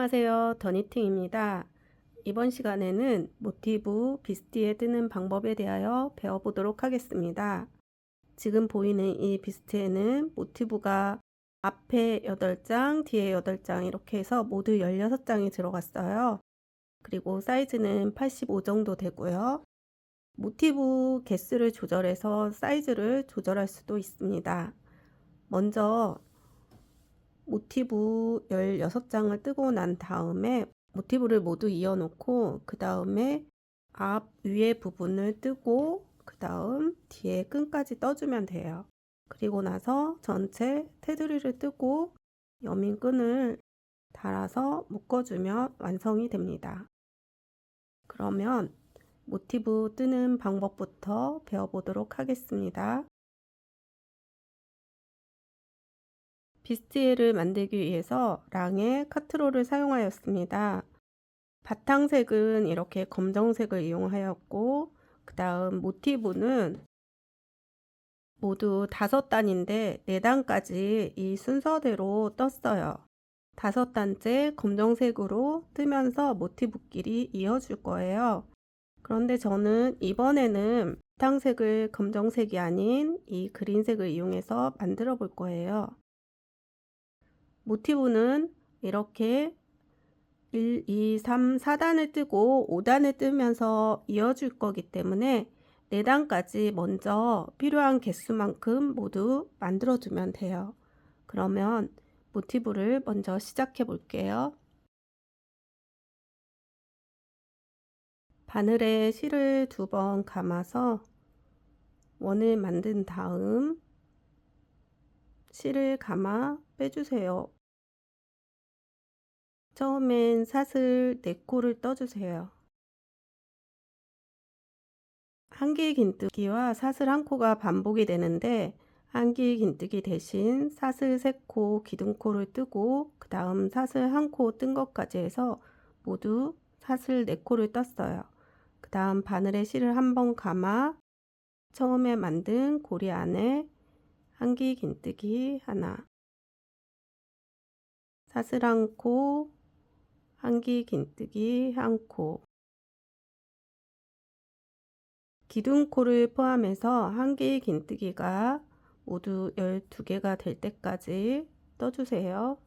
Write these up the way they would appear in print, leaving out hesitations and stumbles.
안녕하세요. 더니팅입니다. 이번 시간에는 모티브 비스트에 뜨는 방법에 대하여 배워보도록 하겠습니다. 지금 보이는 이 비스트에는 모티브가 앞에 8장, 뒤에 8장 이렇게 해서 모두 16장이 들어갔어요. 그리고 사이즈는 85 정도 되고요. 모티브 개수를 조절해서 사이즈를 조절할 수도 있습니다. 먼저 모티브 16장을 뜨고 난 다음에 모티브를 모두 이어놓고 그 다음에 앞 위에 부분을 뜨고 그 다음 뒤에 끈까지 떠주면 돼요. 그리고 나서 전체 테두리를 뜨고 여민 끈을 달아서 묶어주면 완성이 됩니다. 그러면 모티브 뜨는 방법부터 배워보도록 하겠습니다. 비스트를 만들기 위해서 랑의 카트롤을 사용하였습니다. 바탕색은 이렇게 검정색을 이용하였고 그 다음 모티브는 모두 5단인데 4단까지 이 순서대로 떴어요. 5단째 검정색으로 뜨면서 모티브끼리 이어줄 거예요. 그런데 저는 이번에는 바탕색을 검정색이 아닌 이 그린색을 이용해서 만들어 볼 거예요. 모티브는 이렇게 1, 2, 3, 4단을 뜨고 5단을 뜨면서 이어줄 거기 때문에 4단까지 먼저 필요한 개수만큼 모두 만들어 두면 돼요. 그러면 모티브를 먼저 시작해 볼게요. 바늘에 실을 2번 감아서 원을 만든 다음 실을 감아 빼주세요. 처음엔 사슬 4코를 떠주세요. 한길 긴뜨기와 사슬 1코가 반복이 되는데 한길 긴뜨기 대신 사슬 3코 기둥코를 뜨고 그 다음 사슬 1코 뜬 것까지 해서 모두 사슬 4코를 떴어요. 그 다음 바늘에 실을 한번 감아 처음에 만든 고리 안에 한길 긴뜨기 하나, 사슬 1코, 한길 긴뜨기 1코, 기둥코를 포함해서 한길 긴뜨기가 모두 12개가 될 때까지 떠주세요.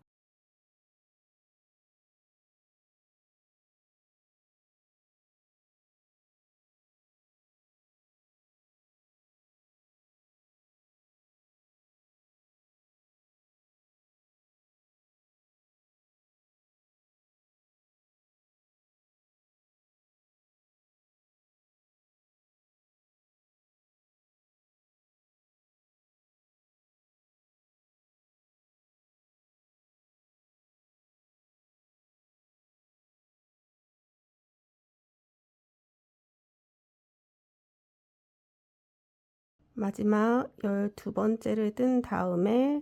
마지막 12번째를 뜬 다음에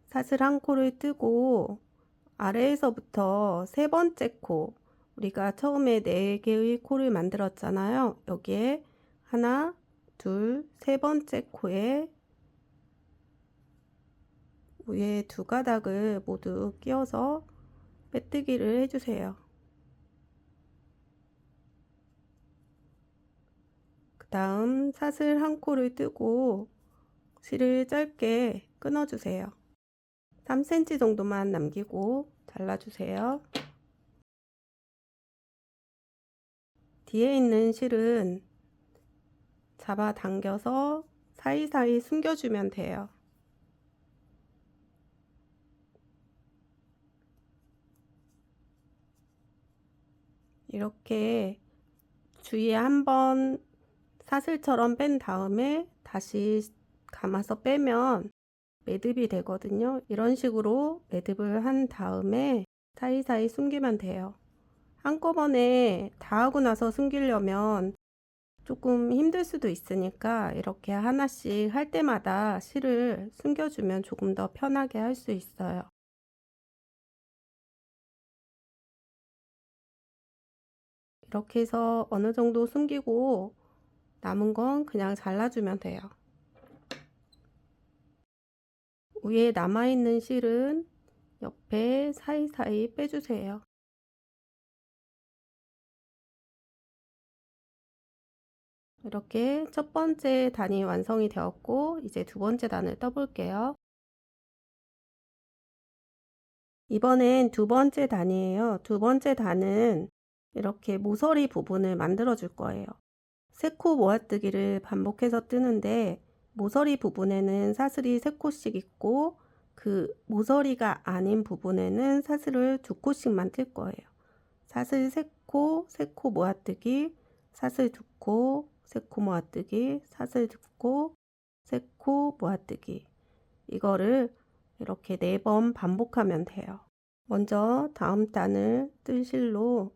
사슬 1코를 뜨고 아래에서부터 3번째 코, 우리가 처음에 4개의 코를 만들었잖아요. 여기에 하나, 둘, 3번째 코에 위에 2가닥을 모두 끼워서 빼뜨기를 해주세요. 그 다음 사슬 1코를 뜨고 실을 짧게 끊어주세요. 3cm 정도만 남기고 잘라주세요. 뒤에 있는 실은 잡아당겨서 사이사이 숨겨주면 돼요. 이렇게 주위에 한번 사슬처럼 뺀 다음에 다시 감아서 빼면 매듭이 되거든요. 이런 식으로 매듭을 한 다음에 사이사이 숨기면 돼요. 한꺼번에 다 하고 나서 숨기려면 조금 힘들 수도 있으니까 이렇게 하나씩 할 때마다 실을 숨겨주면 조금 더 편하게 할 수 있어요. 이렇게 해서 어느 정도 숨기고 남은 건 그냥 잘라주면 돼요. 위에 남아있는 실은 옆에 사이사이 빼주세요. 이렇게 첫 번째 단이 완성이 되었고, 이제 두 번째 단을 떠볼게요. 이번엔 두 번째 단이에요. 두 번째 단은 이렇게 모서리 부분을 만들어 줄 거예요. 3코 모아뜨기를 반복해서 뜨는데, 모서리 부분에는 사슬이 3코씩 있고, 그 모서리가 아닌 부분에는 사슬을 2코씩만 뜰 거예요. 사슬 3코, 3코 모아뜨기, 사슬 2코, 3코 모아뜨기, 사슬 2코, 3코 모아뜨기. 이거를 이렇게 4번 반복하면 돼요. 먼저 다음 단을 뜰 실로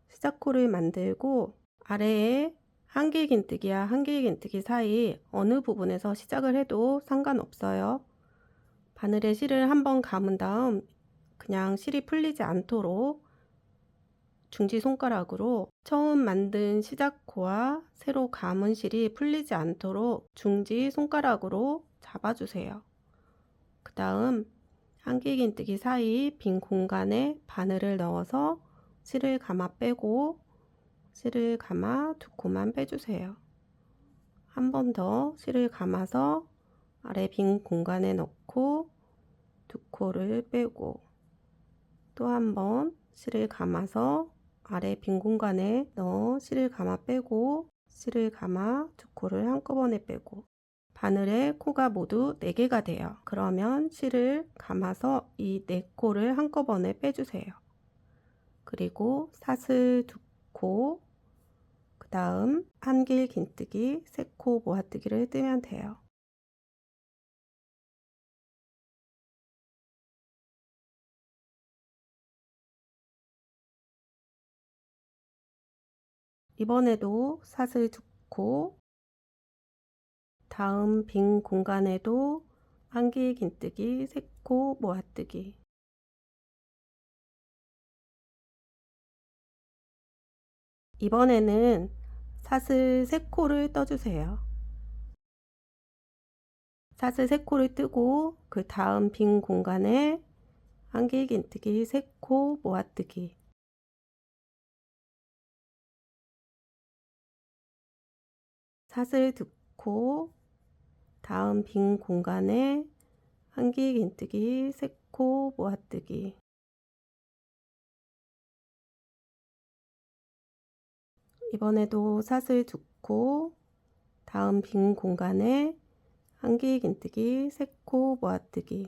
시작코를 만들고, 아래에 한길긴뜨기와 한길긴뜨기 사이 어느 부분에서 시작을 해도 상관없어요. 바늘에 실을 한번 감은 다음 그냥 실이 풀리지 않도록 중지 손가락으로 처음 만든 시작코와 새로 감은 실이 풀리지 않도록 중지 손가락으로 잡아주세요. 그 다음 한길긴뜨기 사이 빈 공간에 바늘을 넣어서 실을 감아 빼고, 실을 감아 2코만 빼주세요. 한 번 더 실을 감아서 아래 빈 공간에 넣고 2코를 빼고, 또 한 번 실을 감아서 아래 빈 공간에 넣어 실을 감아 빼고, 실을 감아 2코를 한꺼번에 빼고, 바늘에 코가 모두 4개가 돼요. 그러면 실을 감아서 이 4코를 한꺼번에 빼주세요. 그리고 사슬 2코, 그 다음 한길긴뜨기 3코 모아뜨기를 뜨면 돼요. 이번에도 사슬 2코, 다음 빈 공간에도 한길긴뜨기 3코 모아뜨기. 이번에는 사슬 3코를 떠주세요. 사슬 3코를 뜨고 그 다음 빈 공간에 한길긴뜨기 3코 모아뜨기. 사슬 2코, 다음 빈 공간에 한길긴뜨기 3코 모아뜨기. 이번에도 사슬 2코, 다음 빈 공간에 한길긴뜨기 3코 모아뜨기.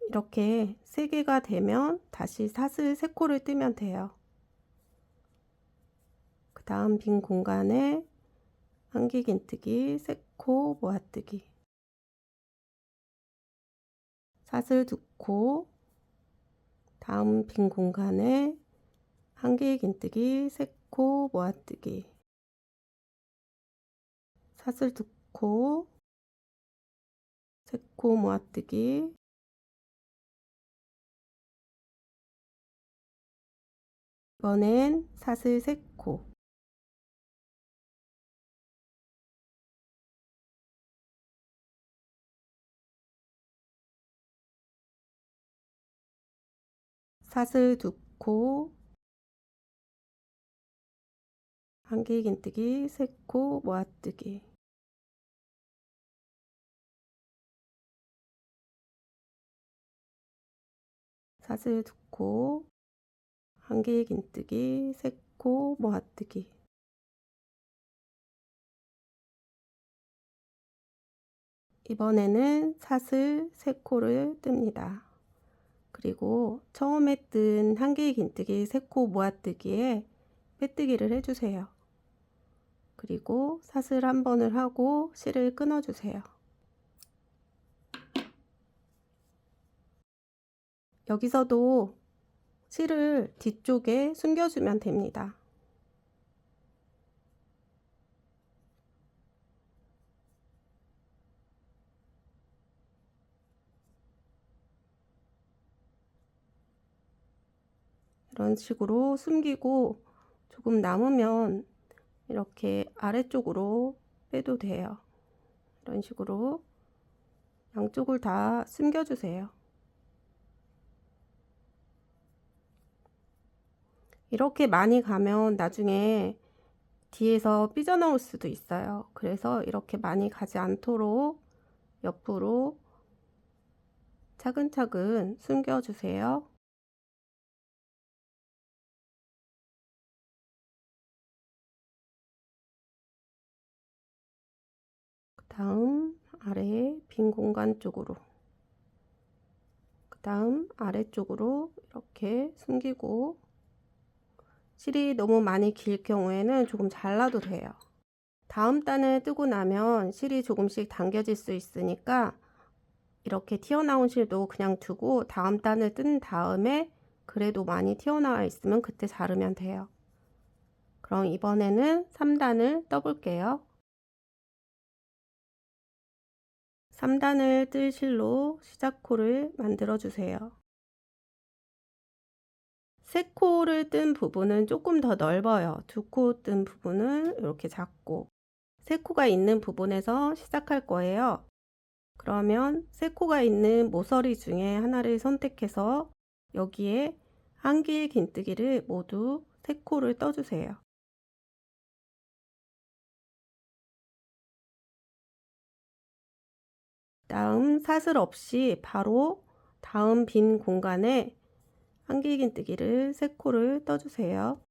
이렇게 3개가 되면 다시 사슬 3코를 뜨면 돼요. 그 다음 빈 공간에 한길긴뜨기 3코 모아뜨기. 사슬 2코, 다음 빈 공간에 한길긴뜨기 3코 모아뜨기. 사슬 2코, 3코 모아뜨기. 이번엔 사슬 3코, 사슬 2코, 한길긴뜨기 3코 모아뜨기. 사슬 2코, 한길긴뜨기 3코 모아뜨기. 이번에는 사슬 3코를 뜹니다. 그리고 처음에 뜬 한길긴뜨기 3코 모아뜨기에 빼뜨기를 해주세요. 그리고 사슬 한 번을 하고 실을 끊어주세요. 여기서도 실을 뒤쪽에 숨겨주면 됩니다. 이런 식으로 숨기고 조금 남으면 이렇게 아래쪽으로 빼도 돼요. 이런 식으로 양쪽을 다 숨겨주세요. 이렇게 많이 가면 나중에 뒤에서 삐져나올 수도 있어요. 그래서 이렇게 많이 가지 않도록 옆으로 차근차근 숨겨주세요. 그 다음 아래 빈 공간 쪽으로, 그 다음 아래쪽으로 이렇게 숨기고, 실이 너무 많이 길 경우에는 조금 잘라도 돼요. 다음 단을 뜨고 나면 실이 조금씩 당겨질 수 있으니까 이렇게 튀어나온 실도 그냥 두고 다음 단을 뜬 다음에 그래도 많이 튀어나와 있으면 그때 자르면 돼요. 그럼 이번에는 3단을 떠볼게요. 3단을 뜰 실로 시작코를 만들어 주세요. 3코를 뜬 부분은 조금 더 넓어요. 2코 뜬 부분은 이렇게 작고, 3코가 있는 부분에서 시작할 거예요. 그러면 3코가 있는 모서리 중에 하나를 선택해서 여기에 한 개의 긴뜨기를 모두 3코를 떠주세요. 다음 사슬 없이 바로 다음 빈 공간에 한 개의 긴뜨기를 3코를 떠주세요.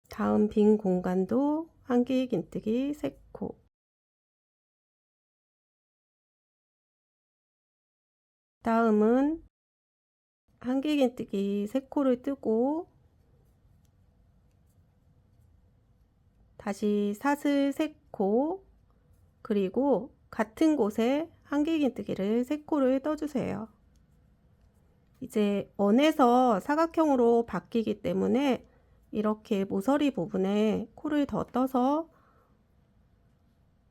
다음 빈 공간도 한 개의 긴뜨기 3코. 다음은 한 개의 긴뜨기 3코를 뜨고 다시 사슬 3코, 그리고 같은 곳에 한 개의 긴뜨기를 3코를 떠주세요. 이제 원에서 사각형으로 바뀌기 때문에 이렇게 모서리 부분에 코를 더 떠서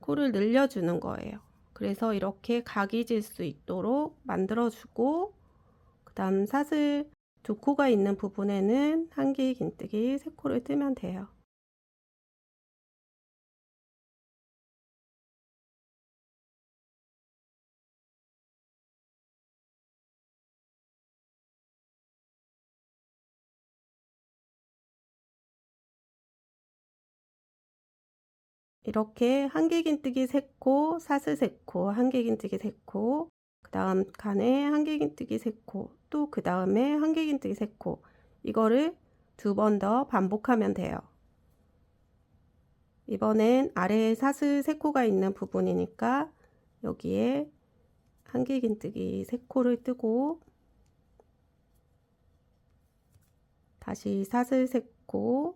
코를 늘려주는 거예요. 그래서 이렇게 각이 질 수 있도록 만들어주고, 그 다음 사슬 2코가 있는 부분에는 한 개의 긴뜨기 3코를 뜨면 돼요. 이렇게 한 개 긴뜨기 3코, 사슬 3코, 한 개 긴뜨기 3코, 그 다음 칸에 한 개 긴뜨기 3코, 또 그 다음에 한 개 긴뜨기 3코, 이거를 2번 더 반복하면 돼요. 이번엔 아래에 사슬 3코가 있는 부분이니까 여기에 한 개 긴뜨기 3코를 뜨고 다시 사슬 3코,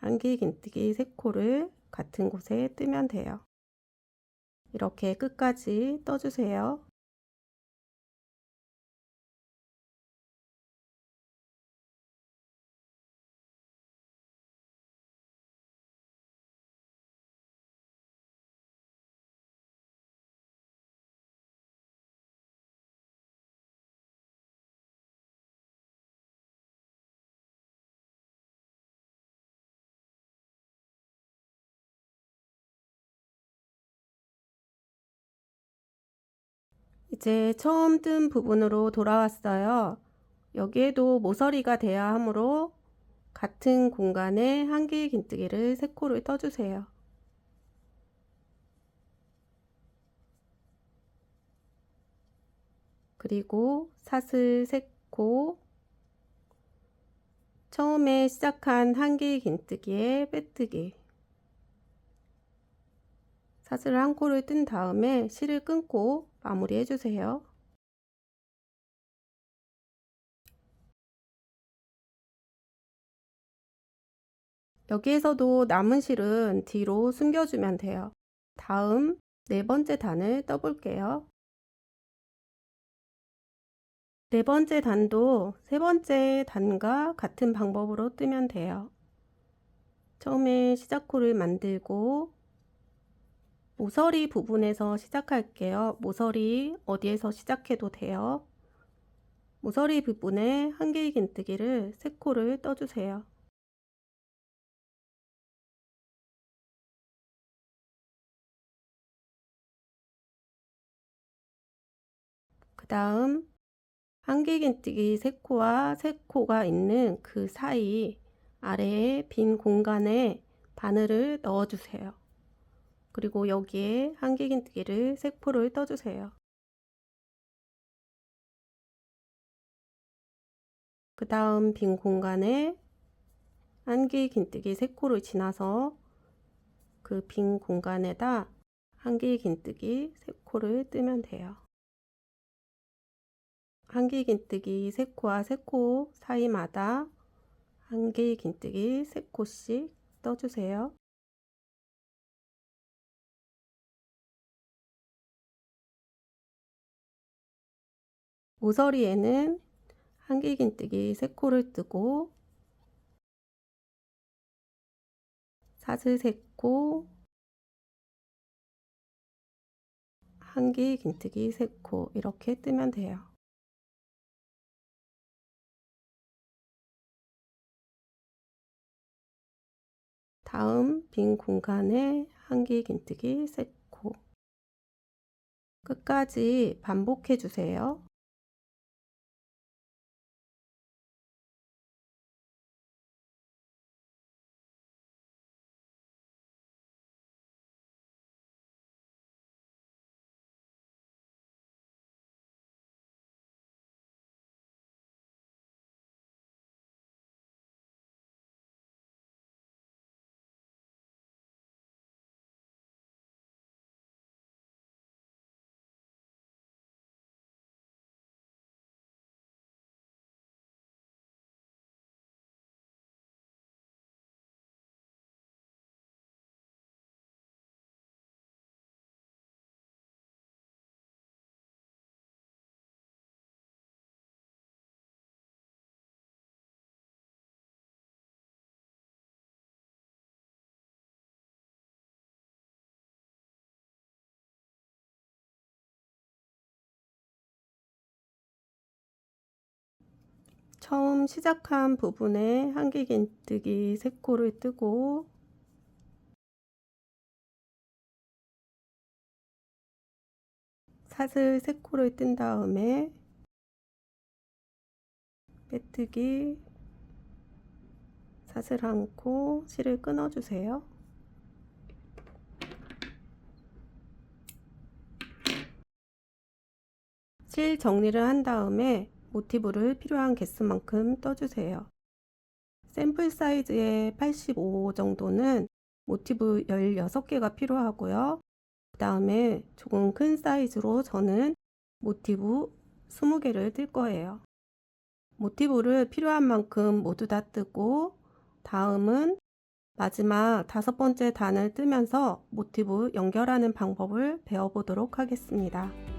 한 개 긴뜨기 3코를 같은 곳에 뜨면 돼요. 이렇게 끝까지 떠주세요. 이제 처음 뜬 부분으로 돌아왔어요. 여기에도 모서리가 돼야 하므로 같은 공간에 한 개의 긴뜨기를 3코를 떠주세요. 그리고 사슬 3코, 처음에 시작한 한 개의 긴뜨기에 빼뜨기, 사슬 1코를 뜬 다음에 실을 끊고 마무리 해주세요. 여기에서도 남은 실은 뒤로 숨겨주면 돼요. 다음 4번째 단을 떠볼게요. 4번째 단도 3번째 단과 같은 방법으로 뜨면 돼요. 처음에 시작코를 만들고 모서리 부분에서 시작할게요. 모서리 어디에서 시작해도 돼요. 모서리 부분에 한 개의 긴뜨기를 3코를 떠주세요. 그 다음 한길긴뜨기 3코와 3코가 있는 그 사이 아래에 빈 공간에 바늘을 넣어주세요. 그리고 여기에 한길긴뜨기를 3코를 떠주세요. 그 다음 빈 공간에 한길긴뜨기 3코를 지나서 그 빈 공간에다 한길긴뜨기 3코를 뜨면 돼요. 한길긴뜨기 3코와 3코 사이마다 한길긴뜨기 3코씩 떠주세요. 모서리에는 한길긴뜨기 3코를 뜨고 사슬 3코, 한길긴뜨기 3코 이렇게 뜨면 돼요. 다음 빈 공간에 한길긴뜨기 3코 끝까지 반복해 주세요. 처음 시작한 부분에 한길긴뜨기 3코를 뜨고 사슬 3코를 뜬 다음에 빼뜨기 사슬 1코 실을 끊어 주세요. 실 정리를 한 다음에 모티브를 필요한 개수만큼 떠주세요. 샘플 사이즈의 85 정도는 모티브 16개가 필요하고요. 그 다음에 조금 큰 사이즈로 저는 모티브 20개를 뜰 거예요. 모티브를 필요한 만큼 모두 다 뜨고 다음은 마지막 5번째 단을 뜨면서 모티브 연결하는 방법을 배워보도록 하겠습니다.